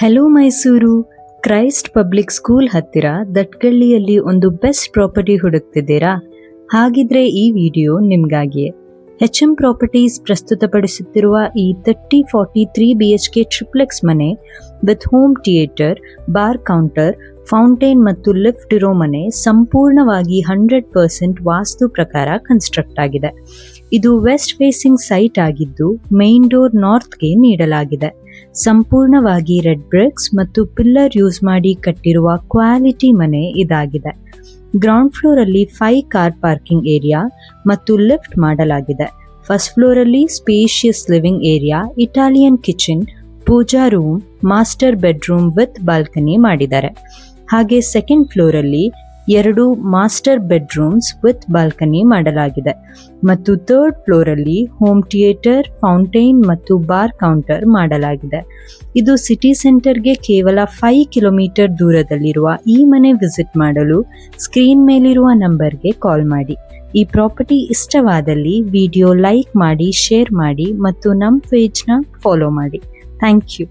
Hello Mysuru. Christ public school ಹತ್ತಿರ ದಟ್ಗಳ್ಳಿಯಲ್ಲಿ ಒಂದು best property ಹುಡುಕ್ತಿದ್ದೀರಾ? ಹಾಗಿದ್ರೆ ಈ ವಿಡಿಯೋ ನಿಮ್ಗಾಗಿಯೇ. HM ಪ್ರಾಪರ್ಟೀಸ್ ಪ್ರಸ್ತುತಪಡಿಸುತ್ತಿರುವ ಈ 30-40 3BHK ಟ್ರಿಪ್ಲೆಕ್ಸ್ ಮನೆ with home theatre, bar counter, fountain ಮತ್ತು ಲಿಫ್ಟ್ ಇರೋ ಮನೆ ಸಂಪೂರ್ಣವಾಗಿ 100% ವಾಸ್ತು ಪ್ರಕಾರ ಕನ್ಸ್ಟ್ರಕ್ಟ್ ಆಗಿದೆ. ಇದು ವೆಸ್ಟ್ ಫೇಸಿಂಗ್ ಸೈಟ್ ಆಗಿದ್ದು ಮೇನ್ ಡೋರ್ ನಾರ್ತ್ಗೆ ನೀಡಲಾಗಿದೆ. ಸಂಪೂರ್ಣವಾಗಿ ರೆಡ್ ಬ್ರಿಕ್ಸ್ ಮತ್ತು ಪಿಲ್ಲರ್ ಯೂಸ್ ಮಾಡಿ ಕಟ್ಟಿರುವ ಕ್ವಾಲಿಟಿ ಮನೆ ಇದಾಗಿದೆ. ಗ್ರೌಂಡ್ ಫ್ಲೋರ್ ಅಲ್ಲಿ 5 ಕಾರ್ ಪಾರ್ಕಿಂಗ್ ಏರಿಯಾ ಮತ್ತು ಲಿಫ್ಟ್ ಮಾಡಲಾಗಿದೆ. ಫಸ್ಟ್ ಫ್ಲೋರ್ ಅಲ್ಲಿ spacious living area, Italian kitchen, puja room, master bedroom with balcony ಮಾಡಿದ್ದಾರೆ. ಹಾಗೆ ಸೆಕೆಂಡ್ ಫ್ಲೋರ್ ಅಲ್ಲಿ 2 ಮಾಸ್ಟರ್ ಬೆಡ್ರೂಮ್ಸ್ ವಿತ್ ಬಾಲ್ಕನಿ ಮಾಡಲಾಗಿದೆ ಮತ್ತು ಥರ್ಡ್ ಫ್ಲೋರ್ ಅಲ್ಲಿ ಹೋಮ್ ಥಿಯೇಟರ್, ಫೌಂಟೇನ್ ಮತ್ತು ಬಾರ್ ಕೌಂಟರ್ ಮಾಡಲಾಗಿದೆ. ಇದು ಸಿಟಿ ಸೆಂಟರ್ಗೆ ಕೇವಲ 5 ಕಿಲೋಮೀಟರ್ ದೂರದಲ್ಲಿರುವ ಈ ಮನೆ ವಿಸಿಟ್ ಮಾಡಲು ಸ್ಕ್ರೀನ್ ಮೇಲಿರುವ ನಂಬರ್ಗೆ ಕಾಲ್ ಮಾಡಿ. ಈ ಪ್ರಾಪರ್ಟಿ ಇಷ್ಟವಾದಲ್ಲಿ ವಿಡಿಯೋ ಲೈಕ್ ಮಾಡಿ, ಶೇರ್ ಮಾಡಿ ಮತ್ತು ನಮ್ಮ ಪೇಜ್ನ ಫಾಲೋ ಮಾಡಿ. Thank you.